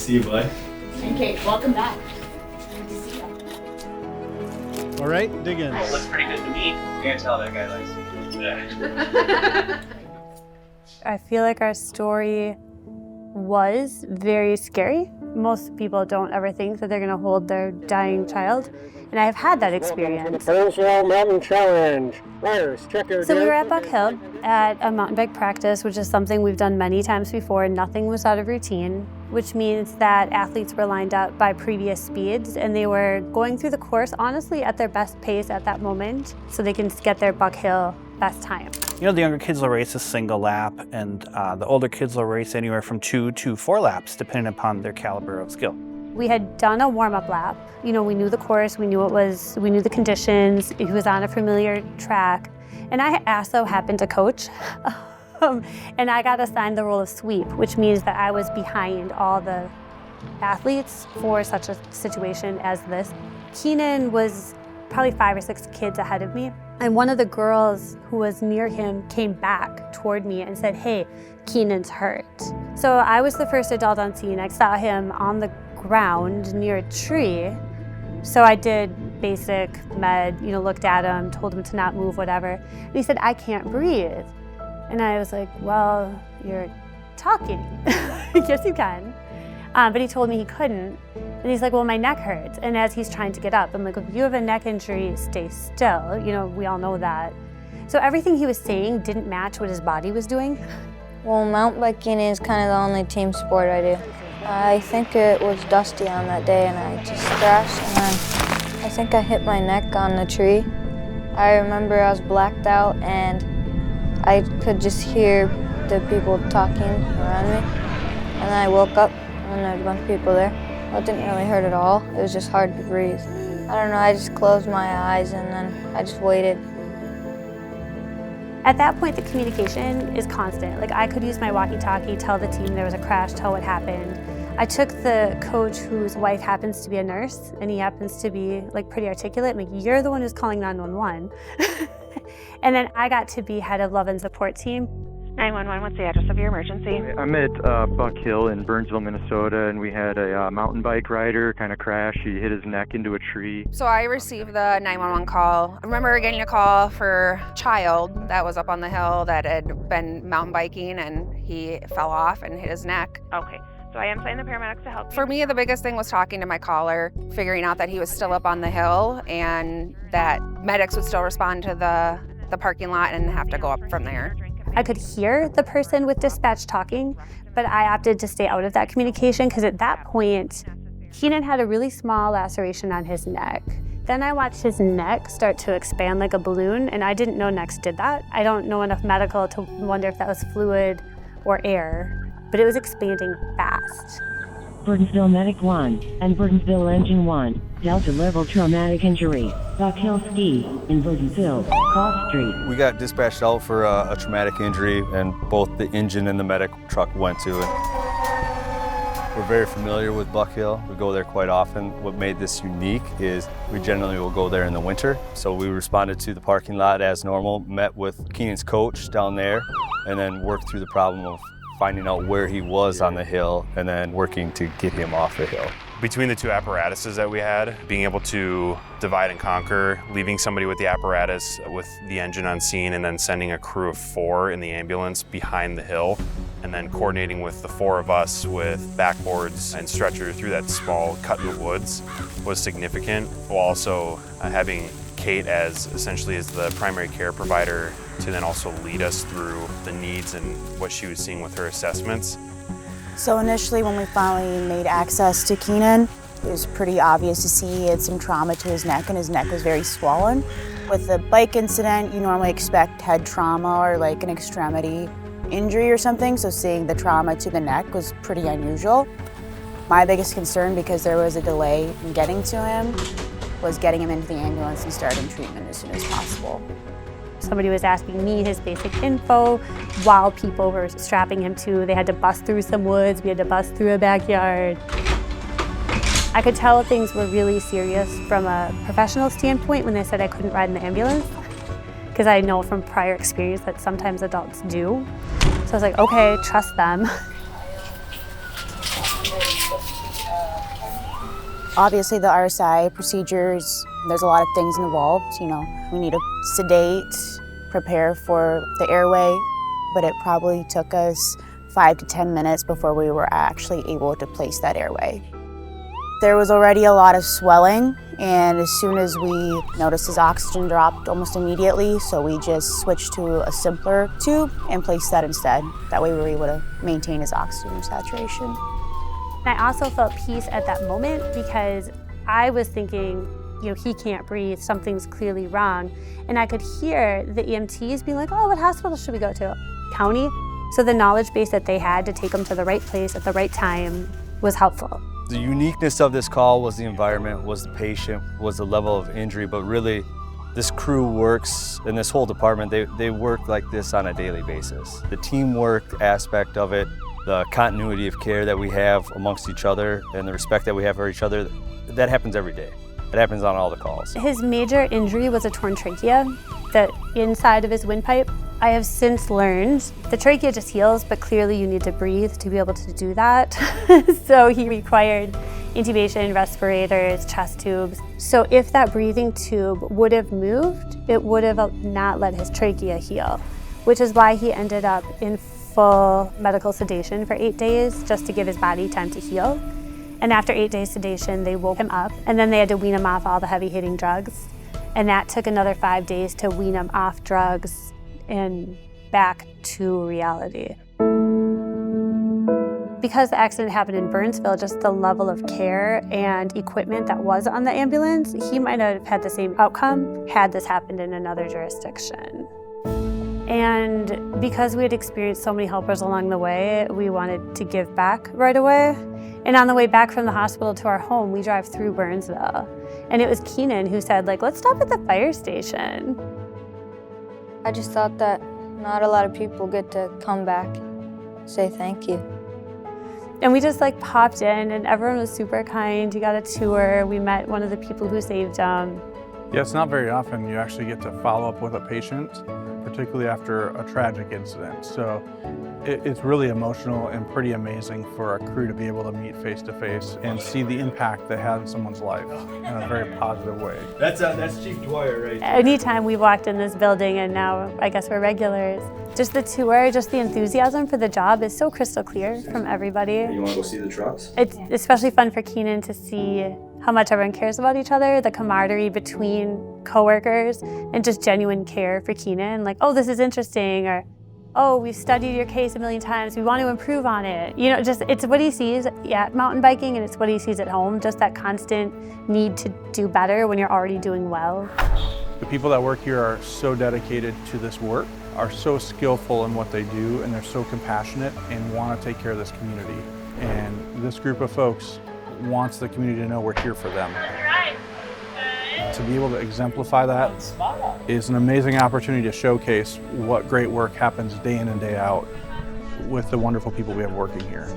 see you, bud. Okay, welcome back. All right, dig in. Looks pretty good to me. You can tell that guy likes you. I feel like our story was very scary. Most people don't ever think that they're going to hold their dying child, and I've had that experience. Burnsville Mountain Challenge. So we were at Buck Hill at a mountain bike practice, which is something we've done many times before, and nothing was out of routine, which means that athletes were lined up by previous speeds, and they were going through the course, honestly, at their best pace at that moment, so they can get their Buck Hill best time. You know, the younger kids will race a single lap, and the older kids will race anywhere from 2 to 4 laps, depending upon their caliber of skill. We had done a warm-up lap. You know, we knew the course, we knew the conditions. He was on a familiar track. And I also happened to coach. And I got assigned the role of sweep, which means that I was behind all the athletes for such a situation as this. Keenan was probably 5 or 6 kids ahead of me. And one of the girls who was near him came back toward me and said, "Hey, Keenan's hurt." So I was the first adult on scene. I saw him on the ground near a tree. So I did basic med, looked at him, told him to not move, whatever. And he said, "I can't breathe." And I was like, "Well, you're talking." "Yes, you can." But he told me he couldn't. And he's like, "Well, my neck hurts." And as he's trying to get up, I'm like, "If you have a neck injury, stay still." We all know that. So everything he was saying didn't match what his body was doing. Well, mountain biking is kind of the only team sport I do. I think it was dusty on that day and I just crashed, and then I think I hit my neck on the tree. I remember I was blacked out and I could just hear the people talking around me. And then I woke up and there was a bunch of people there. Well, it didn't really hurt at all. It was just hard to breathe. I don't know, I just closed my eyes and then I just waited. At that point, the communication is constant. Like, I could use my walkie-talkie, tell the team there was a crash, tell what happened. I took the coach whose wife happens to be a nurse, and he happens to be pretty articulate. I'm like, "You're the one who's calling 911. And then I got to be head of love and support team. 911, what's the address of your emergency? I'm at Buck Hill in Burnsville, Minnesota, and we had a mountain bike rider kind of crash. He hit his neck into a tree. So I received the 911 call. I remember getting a call for a child that was up on the hill that had been mountain biking and he fell off and hit his neck. Okay, so I am sending the paramedics to help you. For me, the biggest thing was talking to my caller, figuring out that he was still up on the hill and that medics would still respond to the parking lot and have to go up from there. I could hear the person with dispatch talking, but I opted to stay out of that communication because at that point, Keenan had a really small laceration on his neck. Then I watched his neck start to expand like a balloon, and I didn't know necks did that. I don't know enough medical to wonder if that was fluid or air, but it was expanding fast. Burnsville Medic 1 and Burnsville Engine 1, Delta level traumatic injury, Buck Hill Ski in Burnsville, Cross Street. We got dispatched out for a traumatic injury, and both the engine and the medic truck went to it. We're very familiar with Buck Hill. We go there quite often. What made this unique is we generally will go there in the winter. So we responded to the parking lot as normal, met with Keenan's coach down there, and then worked through the problem of finding out where he was on the hill and then working to get him off the hill. Between the two apparatuses that we had, being able to divide and conquer, leaving somebody with the apparatus with the engine on scene and then sending a crew of 4 in the ambulance behind the hill, and then coordinating with the 4 of us with backboards and stretcher through that small cut in the woods was significant, while also having Kate as essentially as the primary care provider to then also lead us through the needs and what she was seeing with her assessments. So initially when we finally made access to Keenan, it was pretty obvious to see he had some trauma to his neck and his neck was very swollen. With the bike incident, you normally expect head trauma or like an extremity injury or something, so seeing the trauma to the neck was pretty unusual. My biggest concern, because there was a delay in getting to him, was getting him into the ambulance and starting treatment as soon as possible. Somebody was asking me his basic info while people were strapping him to. They had to bust through some woods, we had to bust through a backyard. I could tell things were really serious from a professional standpoint when they said I couldn't ride in the ambulance, because I know from prior experience that sometimes adults do. So I was like, okay, trust them. Obviously the RSI procedures, there's a lot of things involved. You know, we need to sedate, prepare for the airway, but it probably took us 5 to 10 minutes before we were actually able to place that airway. There was already a lot of swelling, and as soon as we noticed his oxygen dropped almost immediately, so we just switched to a simpler tube and placed that instead. That way we were able to maintain his oxygen saturation. I also felt peace at that moment because I was thinking, you know, he can't breathe, something's clearly wrong. And I could hear the EMTs being like, oh, what hospital should we go to? County. So the knowledge base that they had to take him to the right place at the right time was helpful. The uniqueness of this call was the environment, was the patient, was the level of injury, but really this crew works, and this whole department, they work like this on a daily basis. The teamwork aspect of it, the continuity of care that we have amongst each other, and the respect that we have for each other, that happens every day. It happens on all the calls. His major injury was a torn trachea, the inside of his windpipe. I have since learned the trachea just heals, but clearly you need to breathe to be able to do that. So he required intubation, respirators, chest tubes. So if that breathing tube would have moved, it would have not let his trachea heal, which is why he ended up in full medical sedation for 8 days just to give his body time to heal. And after 8 days sedation, they woke him up, and then they had to wean him off all the heavy-hitting drugs. And that took another 5 days to wean him off drugs and back to reality. Because the accident happened in Burnsville, just the level of care and equipment that was on the ambulance, he might have had the same outcome had this happened in another jurisdiction. And because we had experienced so many helpers along the way, we wanted to give back right away. And on the way back from the hospital to our home, we drive through Burnsville. And it was Keenan who said, like, let's stop at the fire station. I just thought that not a lot of people get to come back and say thank you. And we just like popped in and everyone was super kind. We got a tour. We met one of the people who saved him. Yeah, it's not very often you actually get to follow up with a patient, particularly after a tragic incident. So it's really emotional and pretty amazing for a crew to be able to meet face to face and see the impact that had in someone's life in a very positive way. That's Chief Dwyer right there. Anytime we walked in this building, and now I guess we're regulars, just the tour, just the enthusiasm for the job is so crystal clear from everybody. You want to go see the trucks? It's especially fun for Keenan to see how much everyone cares about each other, the camaraderie between coworkers, and just genuine care for Keenan. Like, oh, this is interesting, or oh, we've studied your case a million times, we want to improve on it. You know, just it's what he sees at mountain biking and it's what he sees at home, just that constant need to do better when you're already doing well. The people that work here are so dedicated to this work, are so skillful in what they do, and they're so compassionate and want to take care of this community. And this group of folks wants the community to know we're here for them. To be able to exemplify that is an amazing opportunity to showcase what great work happens day in and day out with the wonderful people we have working here.